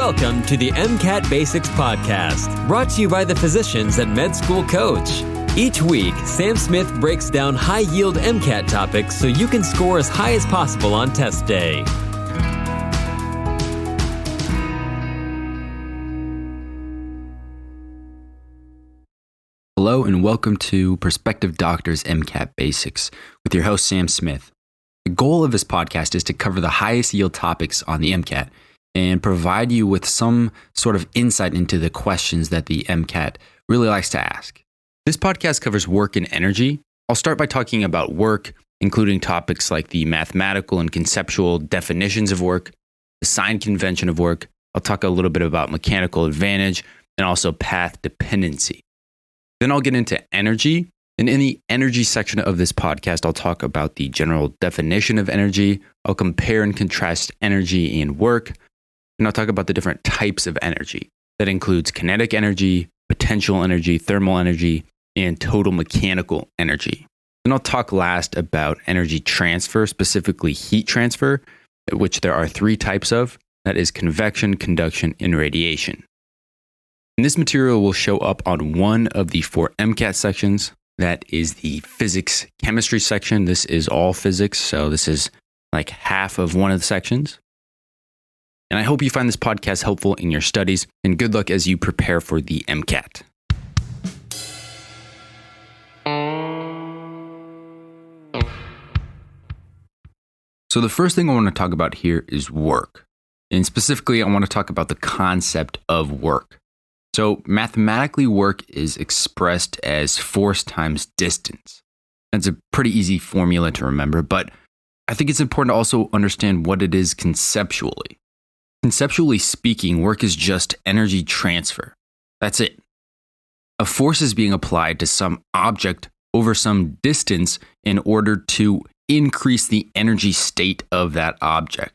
Welcome to the MCAT Basics Podcast, brought to you by the physicians at Med School Coach. Each week, Sam Smith breaks down high-yield MCAT topics so you can score as high as possible on test day. Hello and welcome to Prospective Doctors MCAT Basics with your host Sam Smith. The goal of this podcast is to cover the highest yield topics on the MCAT and provide you with some sort of insight into the questions that the MCAT really likes to ask. This podcast covers work and energy. I'll start by talking about work, including topics like the mathematical and conceptual definitions of work, the sign convention of work. I'll talk a little bit about mechanical advantage and also path dependency. Then I'll get into energy. And in the energy section of this podcast, I'll talk about the general definition of energy. I'll compare and contrast energy and work. And I'll talk about the different types of energy. That includes kinetic energy, potential energy, thermal energy, and total mechanical energy. Then I'll talk last about energy transfer, specifically heat transfer, which there are three types of. That is convection, conduction, and radiation. And this material will show up on one of the four MCAT sections. That is the physics chemistry section. This is all physics, so this is like half of one of the sections. And I hope you find this podcast helpful in your studies, and good luck as you prepare for the MCAT. So the first thing I want to talk about here is work. And specifically, I want to talk about the concept of work. So mathematically, work is expressed as force times distance. That's a pretty easy formula to remember, but I think it's important to also understand what it is conceptually. Conceptually speaking, work is just energy transfer. That's it. A force is being applied to some object over some distance in order to increase the energy state of that object.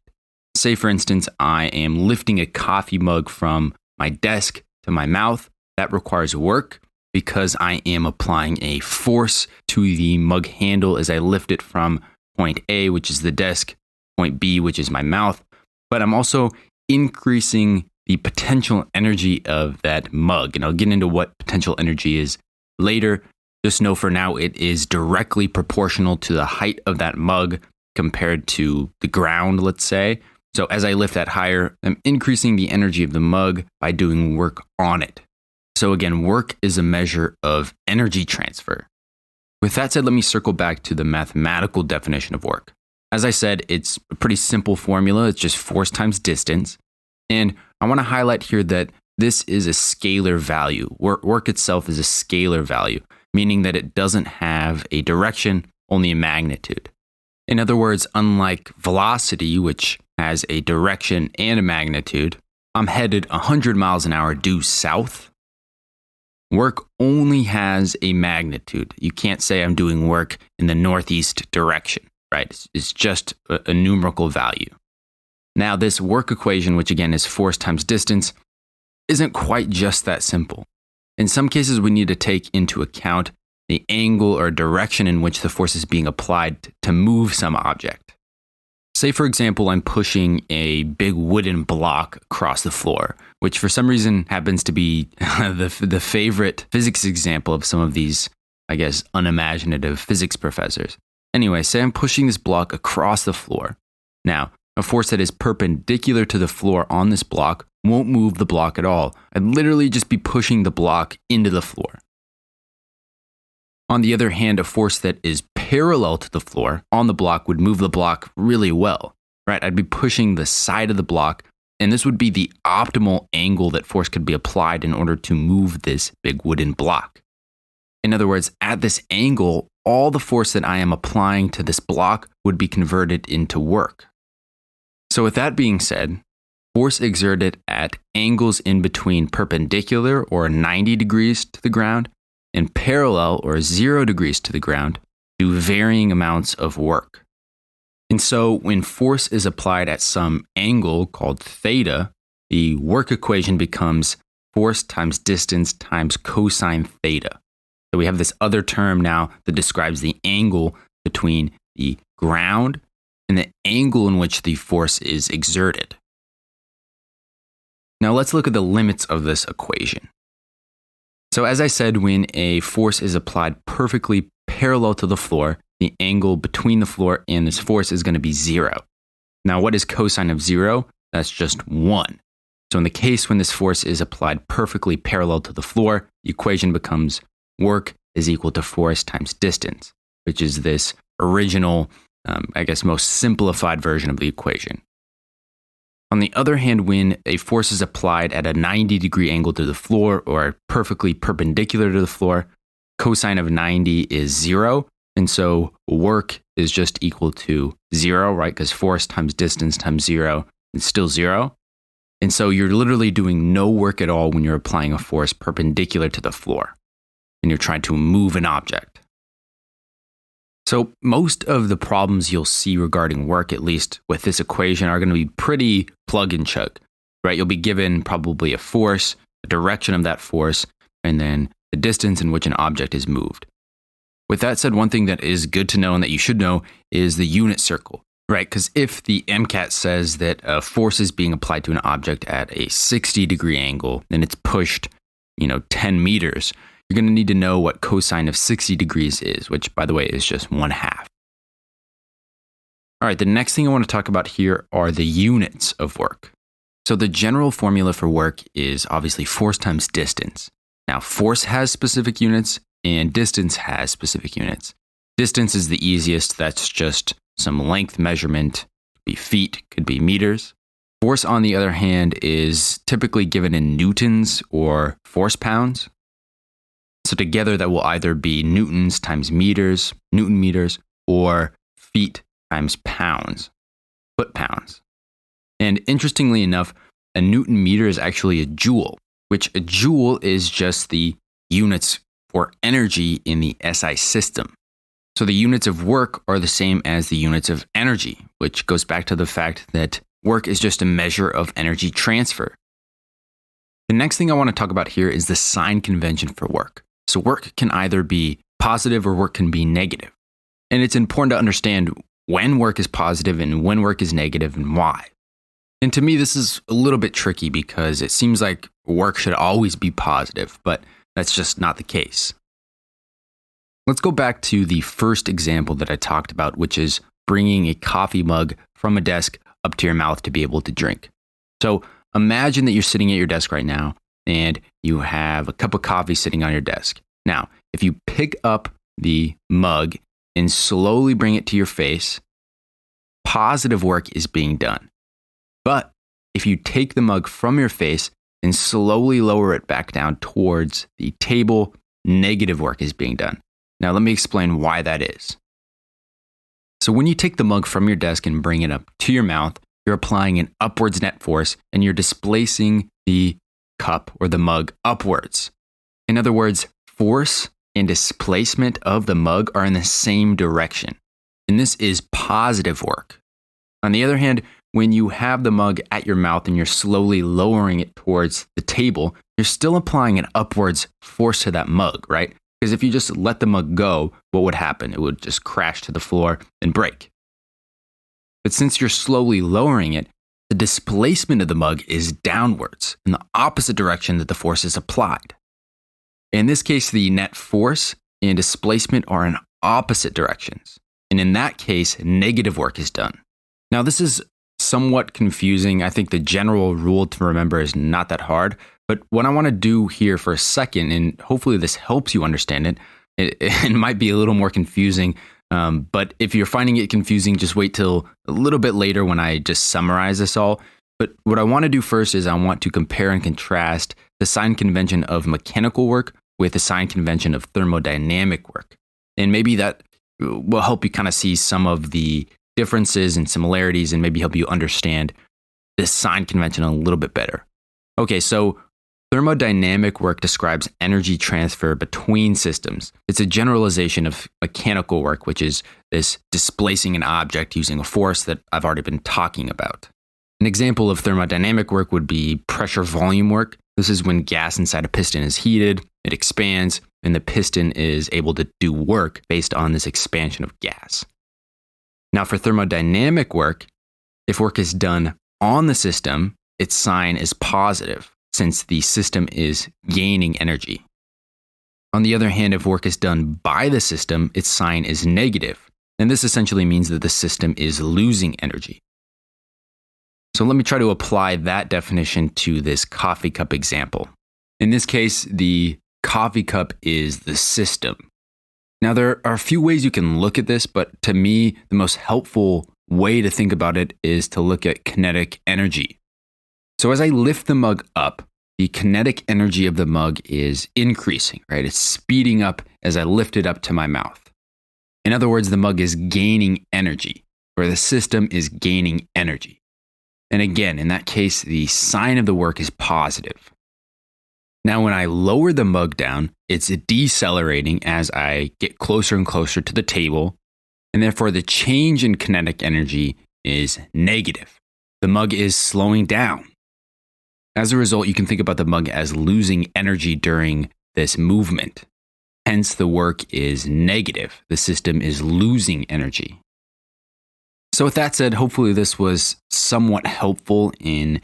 Say, for instance, I am lifting a coffee mug from my desk to my mouth. That requires work because I am applying a force to the mug handle as I lift it from point A, which is the desk, point B, which is my mouth. But I'm also increasing the potential energy of that mug. And I'll get into what potential energy is later. Just know for now it is directly proportional to the height of that mug compared to the ground, let's say. So as I lift that higher, I'm increasing the energy of the mug by doing work on it. So again, work is a measure of energy transfer. With that said, let me circle back to the mathematical definition of work. As I said, it's a pretty simple formula. It's just force times distance. And I want to highlight here that this is a scalar value. Work itself is a scalar value, meaning that it doesn't have a direction, only a magnitude. In other words, unlike velocity, which has a direction and a magnitude, I'm headed 100 miles an hour due south. Work only has a magnitude. You can't say I'm doing work in the northeast direction, right? It's just a numerical value. Now, this work equation, which again is force times distance, isn't quite just that simple. In some cases, we need to take into account the angle or direction in which the force is being applied to move some object. Say, for example, I'm pushing a big wooden block across the floor, which for some reason happens to be the favorite physics example of some of these, I guess, unimaginative physics professors. Anyway, say I'm pushing this block across the floor. Now, a force that is perpendicular to the floor on this block won't move the block at all. I'd literally just be pushing the block into the floor. On the other hand, a force that is parallel to the floor on the block would move the block really well, right? I'd be pushing the side of the block, and this would be the optimal angle that force could be applied in order to move this big wooden block. In other words, at this angle, all the force that I am applying to this block would be converted into work. So with that being said, force exerted at angles in between perpendicular or 90 degrees to the ground and parallel or 0 degrees to the ground do varying amounts of work. And so when force is applied at some angle called theta, the work equation becomes force times distance times cosine theta. So we have this other term now that describes the angle between the ground and the angle in which the force is exerted. Now let's look at the limits of this equation. So as I said, when a force is applied perfectly parallel to the floor, the angle between the floor and this force is going to be 0. Now what is cosine of 0? That's just 1. So in the case when this force is applied perfectly parallel to the floor, the equation becomes work is equal to force times distance, which is this original, most simplified version of the equation. On the other hand, when a force is applied at a 90-degree angle to the floor or perfectly perpendicular to the floor, cosine of 90 is 0. And so work is just equal to 0, right? Because force times distance times 0 is still 0. And so you're literally doing no work at all when you're applying a force perpendicular to the floor and you're trying to move an object. So most of the problems you'll see regarding work, at least with this equation, are going to be pretty plug and chug, right? You'll be given probably a force, the direction of that force, and then the distance in which an object is moved. With that said, one thing that is good to know and that you should know is the unit circle, right? Because if the MCAT says that a force is being applied to an object at a 60-degree angle and it's pushed, 10 meters, you're going to need to know what cosine of 60 degrees is, which, by the way, is just 1/2. All right, the next thing I want to talk about here are the units of work. So the general formula for work is obviously force times distance. Now, force has specific units and distance has specific units. Distance is the easiest. That's just some length measurement. Could be feet, could be meters. Force, on the other hand, is typically given in newtons or force pounds. So together that will either be newtons times meters, newton meters, or feet times pounds, foot pounds. And interestingly enough, a newton meter is actually a joule, which a joule is just the units for energy in the SI system. So the units of work are the same as the units of energy, which goes back to the fact that work is just a measure of energy transfer. The next thing I want to talk about here is the sign convention for work. So work can either be positive or work can be negative. And it's important to understand when work is positive and when work is negative and why. And to me, this is a little bit tricky because it seems like work should always be positive, but that's just not the case. Let's go back to the first example that I talked about, which is bringing a coffee mug from a desk up to your mouth to be able to drink. So imagine that you're sitting at your desk right now and you have a cup of coffee sitting on your desk. Now, if you pick up the mug and slowly bring it to your face, positive work is being done. But if you take the mug from your face and slowly lower it back down towards the table, negative work is being done. Now, let me explain why that is. So when you take the mug from your desk and bring it up to your mouth, you're applying an upwards net force and you're displacing the cup or the mug upwards. In other words, force and displacement of the mug are in the same direction. And this is positive work. On the other hand, when you have the mug at your mouth and you're slowly lowering it towards the table, you're still applying an upwards force to that mug, right? Because if you just let the mug go, what would happen? It would just crash to the floor and break. But since you're slowly lowering it, the displacement of the mug is downwards in the opposite direction that the force is applied. In this case, the net force and displacement are in opposite directions. And in that case, negative work is done. Now, this is somewhat confusing. I think the general rule to remember is not that hard. But what I want to do here for a second, and hopefully this helps you understand it, it might be a little more confusing. But if you're finding it confusing, just wait till a little bit later when I just summarize this all. But what I want to do first is I want to compare and contrast the sign convention of mechanical work with the sign convention of thermodynamic work. And maybe that will help you kind of see some of the differences and similarities and maybe help you understand this sign convention a little bit better. Okay, so thermodynamic work describes energy transfer between systems. It's a generalization of mechanical work, which is this displacing an object using a force that I've already been talking about. An example of thermodynamic work would be pressure volume work. This is when gas inside a piston is heated, it expands, and the piston is able to do work based on this expansion of gas. Now, for thermodynamic work, if work is done on the system, its sign is positive since the system is gaining energy. On the other hand, if work is done by the system, its sign is negative, and this essentially means that the system is losing energy. So let me try to apply that definition to this coffee cup example. In this case, the coffee cup is the system. Now, there are a few ways you can look at this, but to me, the most helpful way to think about it is to look at kinetic energy. So as I lift the mug up, the kinetic energy of the mug is increasing, right? It's speeding up as I lift it up to my mouth. In other words, the mug is gaining energy, or the system is gaining energy. And again, in that case, the sign of the work is positive. Now, when I lower the mug down, it's decelerating as I get closer and closer to the table, and therefore the change in kinetic energy is negative. The mug is slowing down. As a result, you can think about the mug as losing energy during this movement. Hence, the work is negative. The system is losing energy. So with that said, hopefully this was somewhat helpful in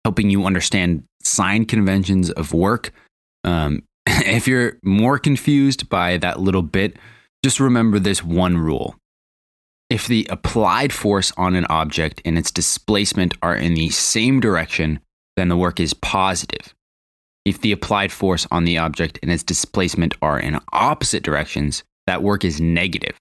helping you understand sign conventions of work. If you're more confused by that little bit, just remember this one rule. If the applied force on an object and its displacement are in the same direction, then the work is positive. If the applied force on the object and its displacement are in opposite directions, that work is negative.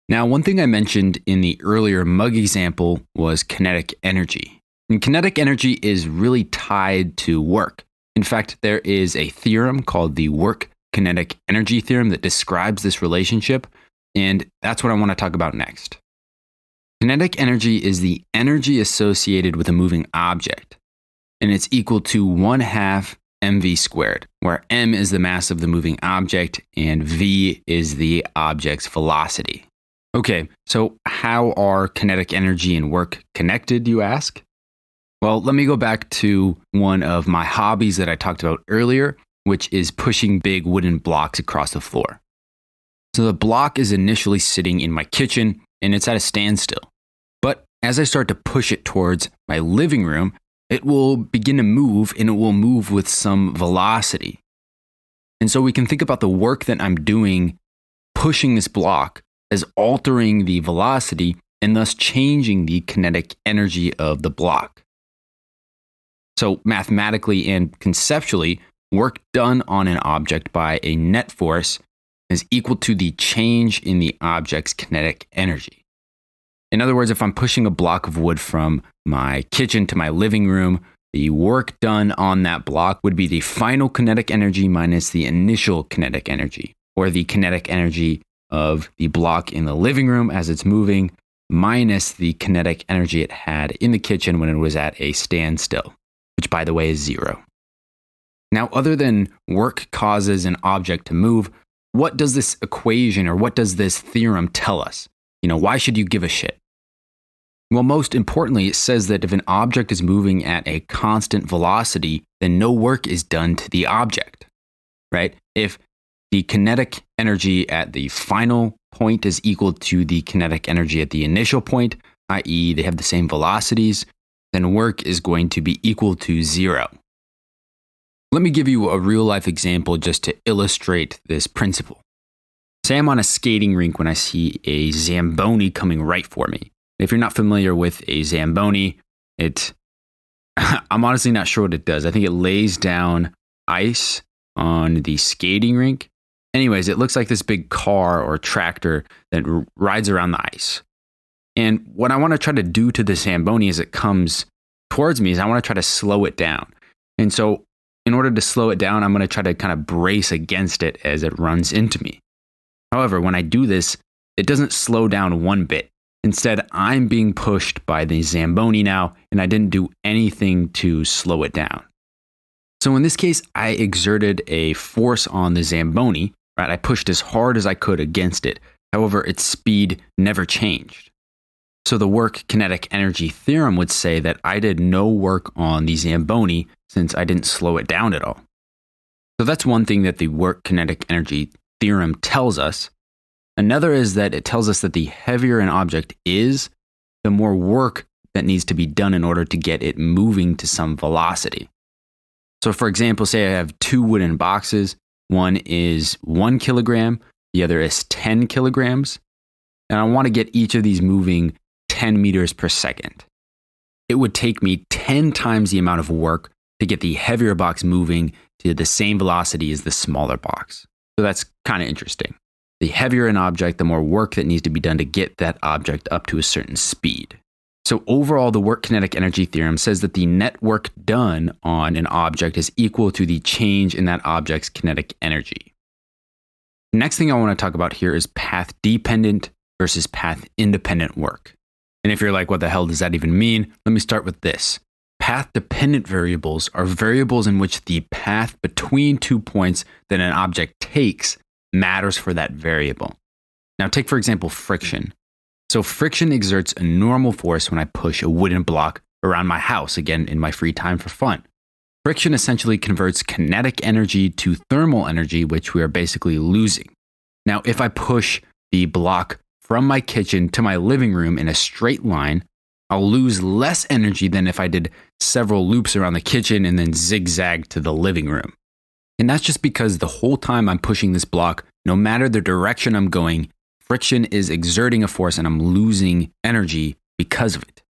Now, one thing I mentioned in the earlier mug example was kinetic energy. And kinetic energy is really tied to work. In fact, there is a theorem called the work kinetic energy theorem that describes this relationship, and that's what I want to talk about next. Kinetic energy is the energy associated with a moving object, and it's equal to 1/2 mv squared, where m is the mass of the moving object and v is the object's velocity. Okay, so how are kinetic energy and work connected, you ask? Well, let me go back to one of my hobbies that I talked about earlier, which is pushing big wooden blocks across the floor. So the block is initially sitting in my kitchen and it's at a standstill. But as I start to push it towards my living room, it will begin to move, and it will move with some velocity. And so we can think about the work that I'm doing pushing this block as altering the velocity and thus changing the kinetic energy of the block. So mathematically and conceptually, work done on an object by a net force is equal to the change in the object's kinetic energy. In other words, if I'm pushing a block of wood from my kitchen to my living room, the work done on that block would be the final kinetic energy minus the initial kinetic energy, or the kinetic energy of the block in the living room as it's moving, minus the kinetic energy it had in the kitchen when it was at a standstill, which, by the way, is 0. Now, other than work causes an object to move, what does this equation or what does this theorem tell us? Why should you give a shit? Well, most importantly, it says that if an object is moving at a constant velocity, then no work is done to the object, right? If the kinetic energy at the final point is equal to the kinetic energy at the initial point, i.e., they have the same velocities, then work is going to be equal to 0. Let me give you a real-life example just to illustrate this principle. Say I'm on a skating rink when I see a Zamboni coming right for me. If you're not familiar with a Zamboni, I'm honestly not sure what it does. I think it lays down ice on the skating rink. Anyways, it looks like this big car or tractor that rides around the ice. And what I want to try to do to the Zamboni as it comes towards me is I want to try to slow it down. And so in order to slow it down, I'm going to try to kind of brace against it as it runs into me. However, when I do this, it doesn't slow down one bit. Instead, I'm being pushed by the Zamboni now, and I didn't do anything to slow it down. So in this case, I exerted a force on the Zamboni, right? I pushed as hard as I could against it. However, its speed never changed. So the work kinetic energy theorem would say that I did no work on the Zamboni since I didn't slow it down at all. So that's one thing that the work kinetic energy theorem tells us. Another is that it tells us that the heavier an object is, the more work that needs to be done in order to get it moving to some velocity. So for example, say I have two wooden boxes. One is 1 kilogram, the other is 10 kilograms. And I want to get each of these moving 10 meters per second. It would take me 10 times the amount of work to get the heavier box moving to the same velocity as the smaller box. So that's kind of interesting. The heavier an object, the more work that needs to be done to get that object up to a certain speed. So overall, the work kinetic energy theorem says that the net work done on an object is equal to the change in that object's kinetic energy. The next thing I want to talk about here is path dependent versus path independent work. And if you're like, what the hell does that even mean? Let me start with this. Path dependent variables are variables in which the path between 2 points that an object takes matters for that variable. Now take, for example, friction. So friction exerts a normal force when I push a wooden block around my house, again, in my free time for fun. Friction essentially converts kinetic energy to thermal energy, which we are basically losing. Now, if I push the block from my kitchen to my living room in a straight line, I'll lose less energy than if I did several loops around the kitchen and then zigzag to the living room. And that's just because the whole time I'm pushing this block, no matter the direction I'm going, friction is exerting a force and I'm losing energy because of it.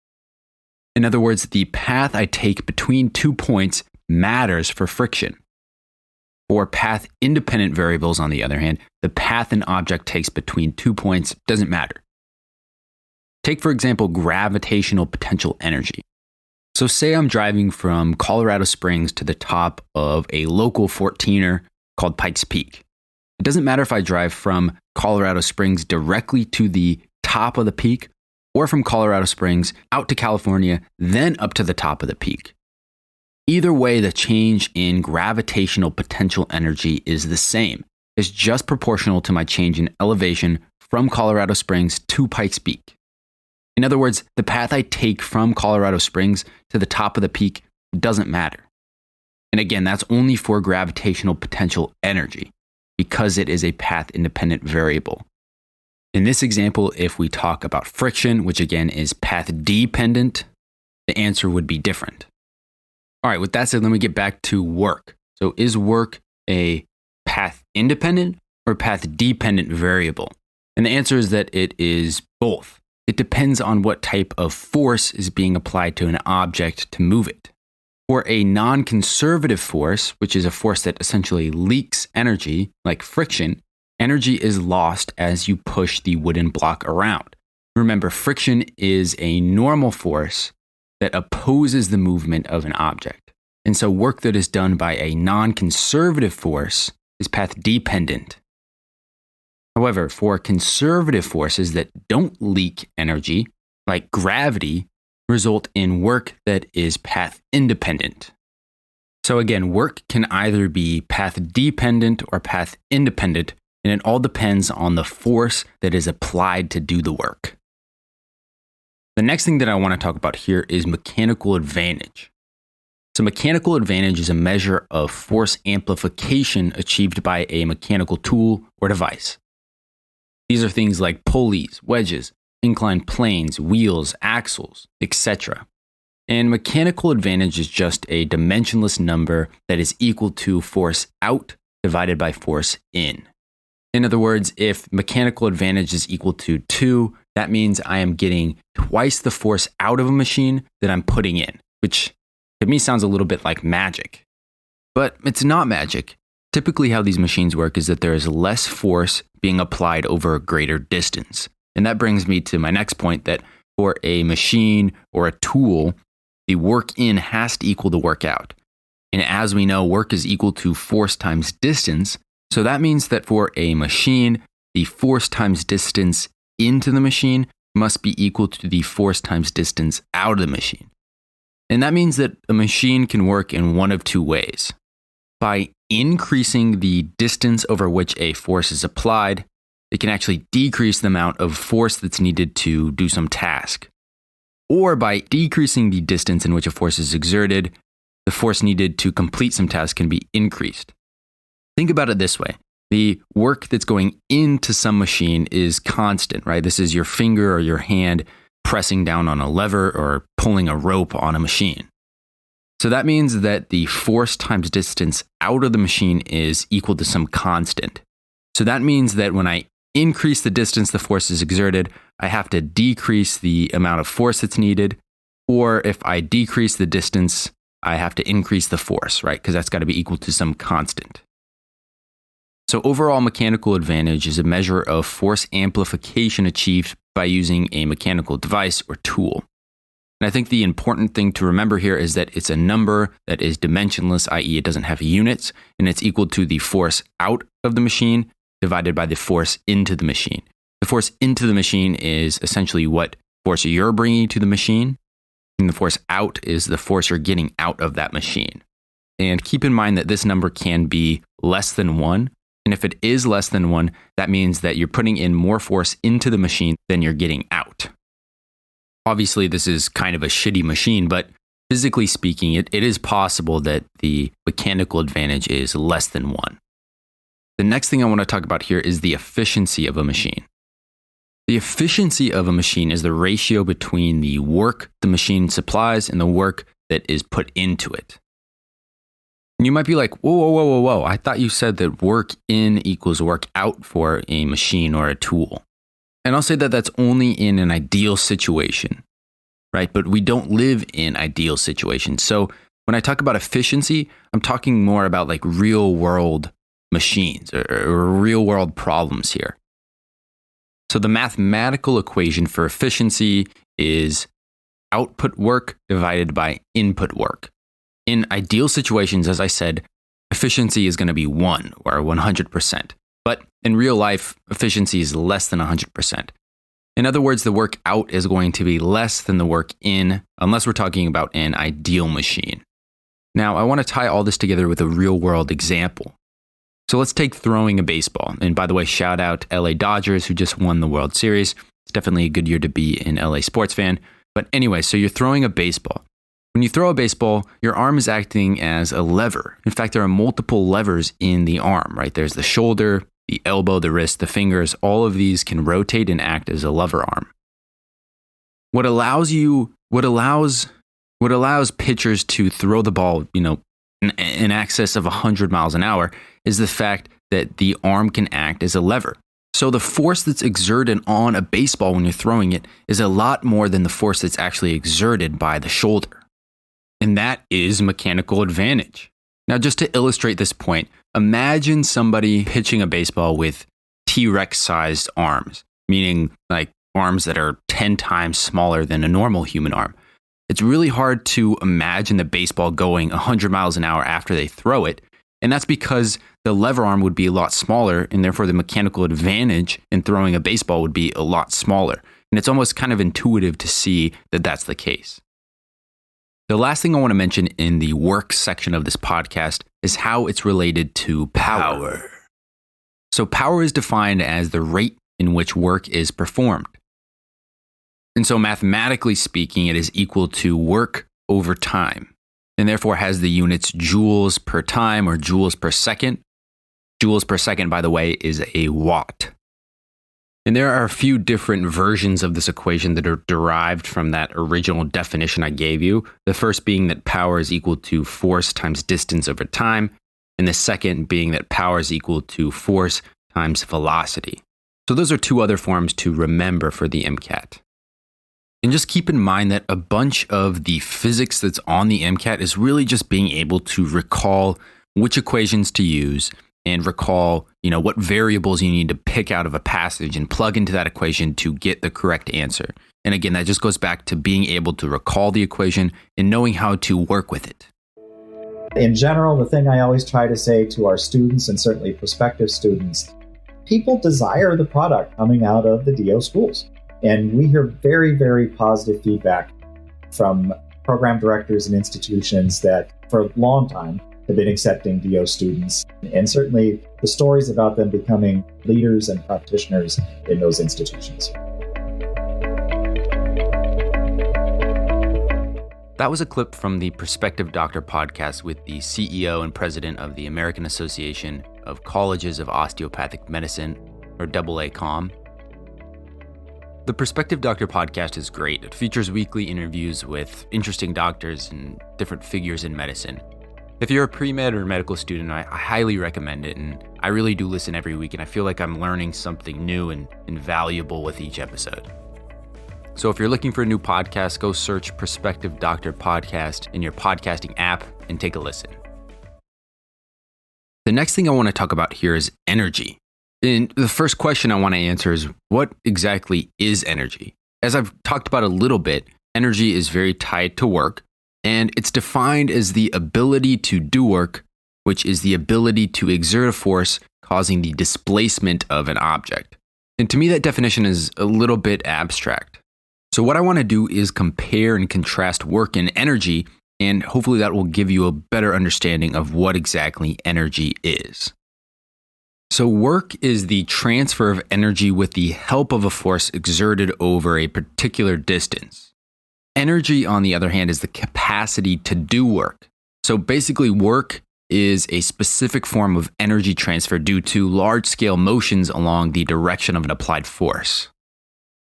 In other words, the path I take between 2 points matters for friction. For path independent variables, on the other hand, the path an object takes between 2 points doesn't matter. Take, for example, gravitational potential energy. So say I'm driving from Colorado Springs to the top of a local 14er called Pikes Peak. It doesn't matter if I drive from Colorado Springs directly to the top of the peak or from Colorado Springs out to California, then up to the top of the peak. Either way, the change in gravitational potential energy is the same. It's just proportional to my change in elevation from Colorado Springs to Pikes Peak. In other words, the path I take from Colorado Springs to the top of the peak doesn't matter. And again, that's only for gravitational potential energy because it is a path-independent variable. In this example, if we talk about friction, which again is path-dependent, the answer would be different. All right, with that said, let me get back to work. So is work a path-independent or path-dependent variable? And the answer is that it is both. It depends on what type of force is being applied to an object to move it. For a non-conservative force, which is a force that essentially leaks energy, like friction, energy is lost as you push the wooden block around. Remember, friction is a normal force that opposes the movement of an object. And so work that is done by a non-conservative force is path-dependent. However, for conservative forces that don't leak energy, like gravity, result in work that is path-independent. So again, work can either be path-dependent or path-independent, and it all depends on the force that is applied to do the work. The next thing that I want to talk about here is mechanical advantage. So mechanical advantage is a measure of force amplification achieved by a mechanical tool or device. These are things like pulleys, wedges, inclined planes, wheels, axles, etc. And mechanical advantage is just a dimensionless number that is equal to force out divided by force in. In other words, if mechanical advantage is equal to 2, that means I am getting twice the force out of a machine that I'm putting in, which to me sounds a little bit like magic. But it's not magic. Typically how these machines work is that there is less force being applied over a greater distance. And that brings me to my next point that for a machine or a tool, the work in has to equal the work out. And as we know, work is equal to force times distance. So that means that for a machine, the force times distance into the machine must be equal to the force times distance out of the machine. And that means that a machine can work in one of two ways. By increasing the distance over which a force is applied, it can actually decrease the amount of force that's needed to do some task. Or by decreasing the distance in which a force is exerted, the force needed to complete some task can be increased. Think about it this way. The work that's going into some machine is constant, right? This is your finger or your hand pressing down on a lever or pulling a rope on a machine. So that means that the force times distance out of the machine is equal to some constant. So that means that when I increase the distance the force is exerted, I have to decrease the amount of force that's needed. Or if I decrease the distance, I have to increase the force, right? Because that's got to be equal to some constant. So overall mechanical advantage is a measure of force amplification achieved by using a mechanical device or tool. And I think the important thing to remember here is that it's a number that is dimensionless, i.e. it doesn't have units, and it's equal to the force out of the machine divided by the force into the machine. The force into the machine is essentially what force you're bringing to the machine, and the force out is the force you're getting out of that machine. And keep in mind that this number can be less than 1, and if it is less than 1, that means that you're putting in more force into the machine than you're getting out. Obviously, this is kind of a shitty machine, but physically speaking, it is possible that the mechanical advantage is less than 1. The next thing I want to talk about here is the efficiency of a machine. The efficiency of a machine is the ratio between the work the machine supplies and the work that is put into it. And you might be like, whoa. I thought you said that work in equals work out for a machine or a tool. And I'll say that that's only in an ideal situation, right? But we don't live in ideal situations. So when I talk about efficiency, I'm talking more about like real world machines or real world problems here. So the mathematical equation for efficiency is output work divided by input work. In ideal situations, as I said, efficiency is going to be 1 or 100%. But in real life, efficiency is less than 100%. In other words, the work out is going to be less than the work in, unless we're talking about an ideal machine. Now, I want to tie all this together with a real-world example. So let's take throwing a baseball. And by the way, shout out LA Dodgers, who just won the World Series. It's definitely a good year to be an LA sports fan. But anyway, so you're throwing a baseball. When you throw a baseball, your arm is acting as a lever. In fact, there are multiple levers in the arm, right? There's the shoulder, the elbow, the wrist, the fingers. All of these can rotate and act as a lever arm. What allows pitchers to throw the ball, in excess of 100 miles an hour is the fact that the arm can act as a lever. So the force that's exerted on a baseball when you're throwing it is a lot more than the force that's actually exerted by the shoulder. And that is mechanical advantage. Now, just to illustrate this point, imagine somebody pitching a baseball with T-Rex sized arms, meaning like arms that are 10 times smaller than a normal human arm. It's really hard to imagine the baseball going 100 miles an hour after they throw it. And that's because the lever arm would be a lot smaller, and therefore the mechanical advantage in throwing a baseball would be a lot smaller. And it's almost kind of intuitive to see that that's the case. The last thing I want to mention in the work section of this podcast is how it's related to power. So power is defined as the rate in which work is performed. And so mathematically speaking, it is equal to work over time, and therefore has the units joules per time or joules per second. Joules per second, by the way, is a watt. And there are a few different versions of this equation that are derived from that original definition I gave you. The first being that power is equal to force times distance over time, and the second being that power is equal to force times velocity. So those are two other forms to remember for the MCAT. And just keep in mind that a bunch of the physics that's on the MCAT is really just being able to recall which equations to use and recall, what variables you need to pick out of a passage and plug into that equation to get the correct answer. And again, that just goes back to being able to recall the equation and knowing how to work with it. In general, the thing I always try to say to our students, and certainly prospective students, people desire the product coming out of the DO schools. And we hear very, very positive feedback from program directors and institutions that for a long time have been accepting DO students. And certainly the stories about them becoming leaders and practitioners in those institutions. That was a clip from the Prospective Doctor podcast with the CEO and president of the American Association of Colleges of Osteopathic Medicine, or AACOM. The Perspective Doctor podcast is great. It features weekly interviews with interesting doctors and different figures in medicine. If you're a pre-med or medical student, I highly recommend it, and I really do listen every week, and I feel like I'm learning something new and valuable with each episode. So if you're looking for a new podcast, go search Perspective Doctor podcast in your podcasting app and take a listen. The next thing I want to talk about here is energy. And the first question I want to answer is, what exactly is energy? As I've talked about a little bit, energy is very tied to work, and it's defined as the ability to do work, which is the ability to exert a force causing the displacement of an object. And to me, that definition is a little bit abstract. So what I want to do is compare and contrast work and energy, and hopefully that will give you a better understanding of what exactly energy is. So work is the transfer of energy with the help of a force exerted over a particular distance. Energy, on the other hand, is the capacity to do work. So basically, work is a specific form of energy transfer due to large-scale motions along the direction of an applied force.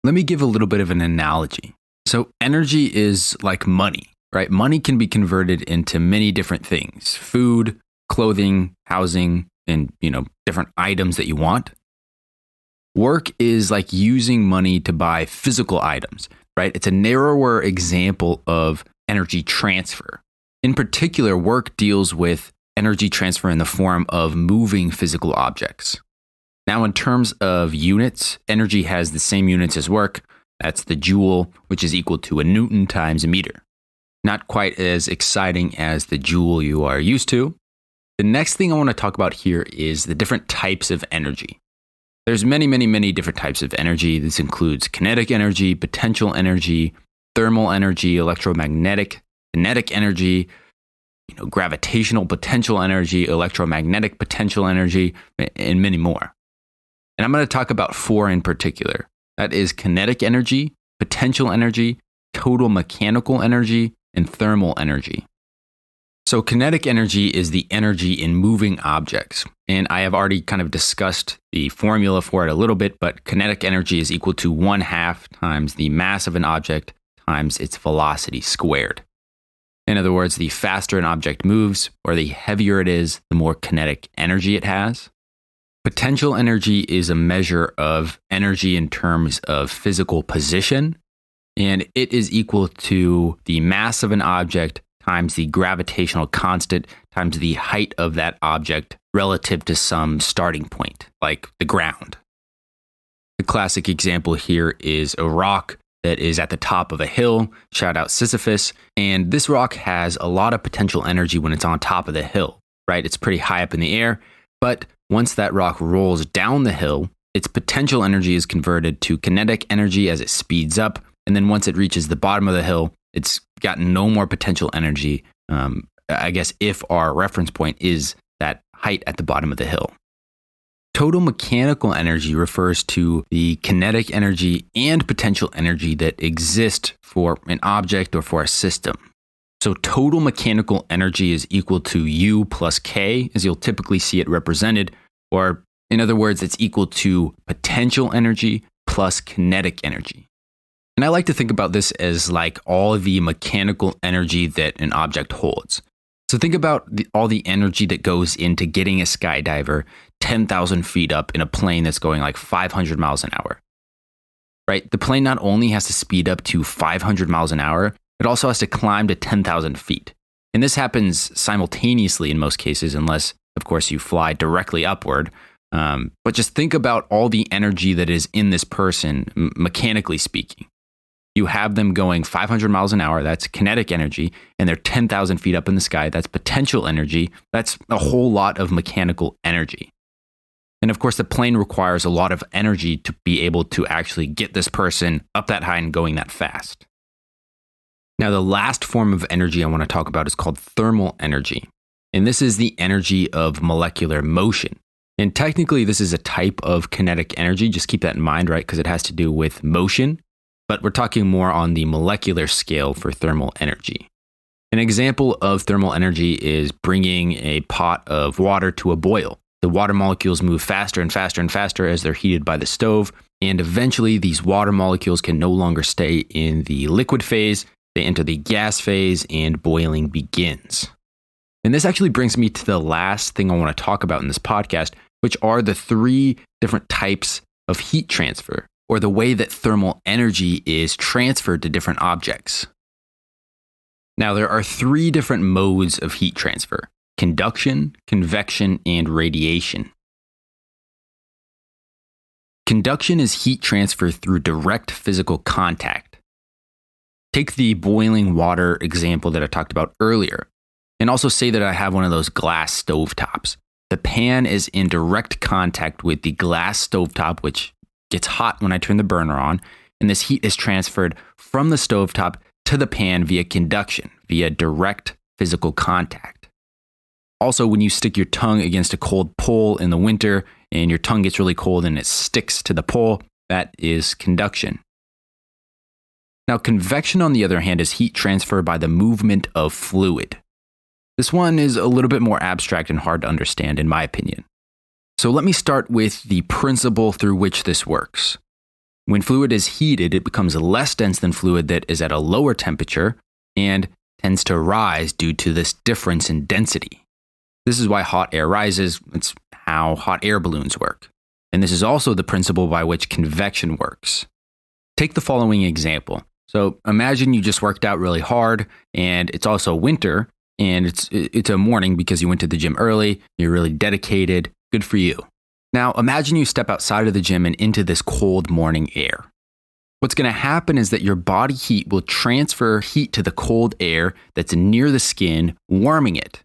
Let me give a little bit of an analogy. So energy is like money, right? Money can be converted into many different things: food, clothing, housing, and different items that you want. Work is like using money to buy physical items, right? It's a narrower example of energy transfer. In particular, work deals with energy transfer in the form of moving physical objects. Now, in terms of units, energy has the same units as work. That's the joule, which is equal to a Newton times a meter. Not quite as exciting as the joule you are used to. The next thing I want to talk about here is the different types of energy. There's many different types of energy. This includes kinetic energy, potential energy, thermal energy, electromagnetic, kinetic energy, gravitational potential energy, electromagnetic potential energy, and many more. And I'm going to talk about 4 in particular. That is kinetic energy, potential energy, total mechanical energy, and thermal energy. So kinetic energy is the energy in moving objects. And I have already kind of discussed the formula for it a little bit, but kinetic energy is equal to 1/2 times the mass of an object times its velocity squared. In other words, the faster an object moves, or the heavier it is, the more kinetic energy it has. Potential energy is a measure of energy in terms of physical position, and it is equal to the mass of an object times the gravitational constant times the height of that object relative to some starting point, like the ground. The classic example here is a rock that is at the top of a hill, shout out Sisyphus, and this rock has a lot of potential energy when it's on top of the hill, right? It's pretty high up in the air, but once that rock rolls down the hill, its potential energy is converted to kinetic energy as it speeds up, and then once it reaches the bottom of the hill, it's got no more potential energy, I guess, if our reference point is that height at the bottom of the hill. Total mechanical energy refers to the kinetic energy and potential energy that exist for an object or for a system. So total mechanical energy is equal to U plus K, as you'll typically see it represented, or in other words, it's equal to potential energy plus kinetic energy. And I like to think about this as like all the mechanical energy that an object holds. So think about all the energy that goes into getting a skydiver 10,000 feet up in a plane that's going like 500 miles an hour, right? The plane not only has to speed up to 500 miles an hour, it also has to climb to 10,000 feet. And this happens simultaneously in most cases, unless, of course, you fly directly upward. But just think about all the energy that is in this person, mechanically speaking. You have them going 500 miles an hour, that's kinetic energy, and they're 10,000 feet up in the sky, that's potential energy. That's a whole lot of mechanical energy. And of course, the plane requires a lot of energy to be able to actually get this person up that high and going that fast. Now, the last form of energy I want to talk about is called thermal energy. And this is the energy of molecular motion. And technically, this is a type of kinetic energy. Just keep that in mind, right? Because it has to do with motion. But we're talking more on the molecular scale for thermal energy. An example of thermal energy is bringing a pot of water to a boil. The water molecules move faster and faster and faster as they're heated by the stove, And eventually, these water molecules can no longer stay in the liquid phase. They enter the gas phase and boiling begins. And this actually brings me to the last thing I want to talk about in this podcast, which are the 3 different types of heat transfer, or the way that thermal energy is transferred to different objects. Now, there are 3 different modes of heat transfer: conduction, convection, and radiation. Conduction is heat transfer through direct physical contact. Take the boiling water example that I talked about earlier, and also say that I have one of those glass stovetops. The pan is in direct contact with the glass stovetop, which gets hot when I turn the burner on, and this heat is transferred from the stovetop to the pan via conduction, via direct physical contact. Also, when you stick your tongue against a cold pole in the winter and your tongue gets really cold and it sticks to the pole, that is conduction. Now, convection, on the other hand, is heat transfer by the movement of fluid. This one is a little bit more abstract and hard to understand, in my opinion. So let me start with the principle through which this works. When fluid is heated, it becomes less dense than fluid that is at a lower temperature and tends to rise due to this difference in density. This is why hot air rises. It's how hot air balloons work. And this is also the principle by which convection works. Take the following example. So imagine you just worked out really hard and it's also winter and it's a morning because you went to the gym early, you're really dedicated, good for you. Now imagine you step outside of the gym and into this cold morning air. What's going to happen is that your body heat will transfer heat to the cold air that's near the skin, warming it.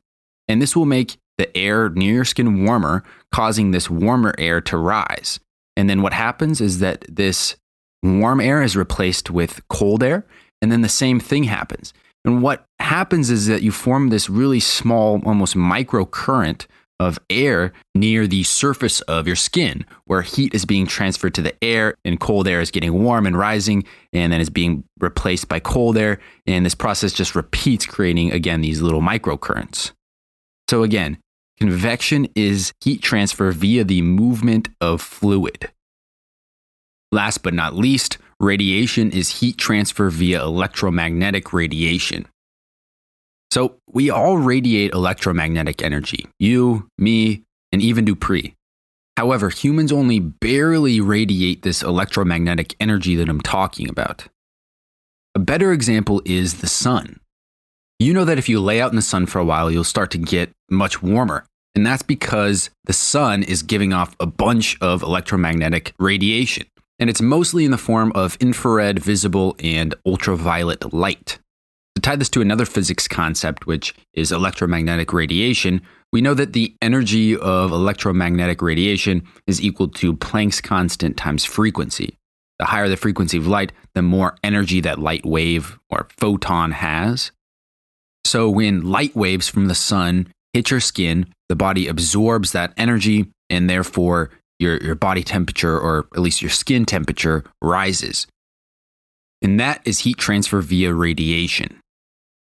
And this will make the air near your skin warmer, causing this warmer air to rise. And then what happens is that this warm air is replaced with cold air, and then the same thing happens. And what happens is that you form this really small, almost microcurrent of air near the surface of your skin, where heat is being transferred to the air and cold air is getting warm and rising, and then is being replaced by cold air. And this process just repeats, creating, again, these little microcurrents. So again, convection is heat transfer via the movement of fluid. Last but not least, radiation is heat transfer via electromagnetic radiation. So we all radiate electromagnetic energy, you, me, and even Dupree. However, humans only barely radiate this electromagnetic energy that I'm talking about. A better example is the sun. You know that if you lay out in the sun for a while, you'll start to get much warmer. And that's because the sun is giving off a bunch of electromagnetic radiation. And it's mostly in the form of infrared, visible, and ultraviolet light. To tie this to another physics concept, which is electromagnetic radiation, we know that the energy of electromagnetic radiation is equal to Planck's constant times frequency. The higher the frequency of light, the more energy that light wave or photon has. So when light waves from the sun hit your skin, the body absorbs that energy, and therefore your body temperature, or at least your skin temperature, rises. And that is heat transfer via radiation.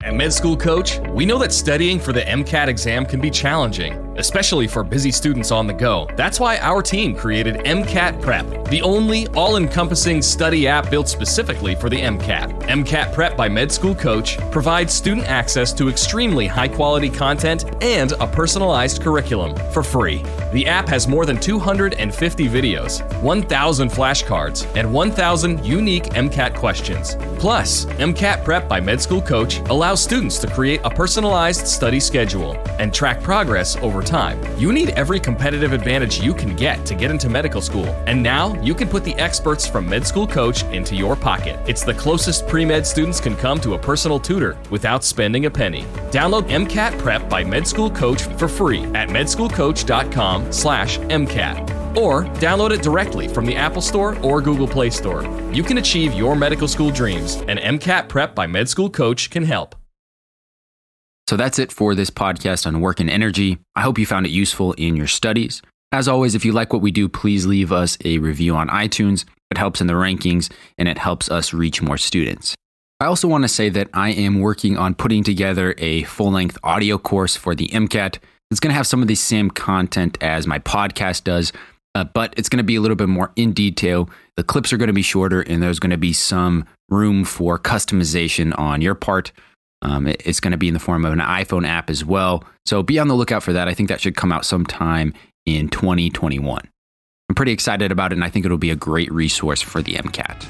At Med School Coach, we know that studying for the MCAT exam can be challenging, especially for busy students on the go. That's why our team created MCAT Prep, the only all-encompassing study app built specifically for the MCAT. MCAT Prep by Med School Coach provides student access to extremely high-quality content and a personalized curriculum for free. The app has more than 250 videos, 1,000 flashcards, and 1,000 unique MCAT questions. Plus, MCAT Prep by Med School Coach allows students to create a personalized study schedule and track progress over time. You need every competitive advantage you can get to get into medical school, and now you can put the experts from Med School Coach into your pocket. It's the closest pre-med students can come to a personal tutor without spending a penny. Download MCAT Prep by Med School Coach for free at medschoolcoach.com/MCAT. Or download it directly from the Apple Store or Google Play Store. You can achieve your medical school dreams, and MCAT Prep by Med School Coach can help. So that's it for this podcast on work and energy. I hope you found it useful in your studies. As always, if you like what we do, please leave us a review on iTunes. It helps in the rankings and it helps us reach more students. I also want to say that I am working on putting together a full-length audio course for the MCAT. It's going to have some of the same content as my podcast does, but it's going to be a little bit more in detail. The clips are going to be shorter, and there's going to be some room for customization on your part. It's going to be in the form of an iPhone app as well. So be on the lookout for that. I think that should come out sometime in 2021. I'm pretty excited about it, and I think it'll be a great resource for the MCAT.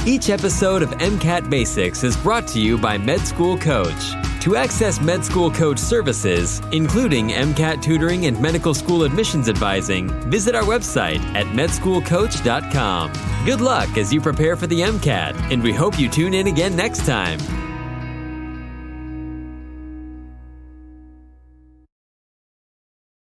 Each episode of MCAT Basics is brought to you by Med School Coach. To access Med School Coach services, including MCAT tutoring and medical school admissions advising, visit our website at medschoolcoach.com. Good luck as you prepare for the MCAT, and we hope you tune in again next time.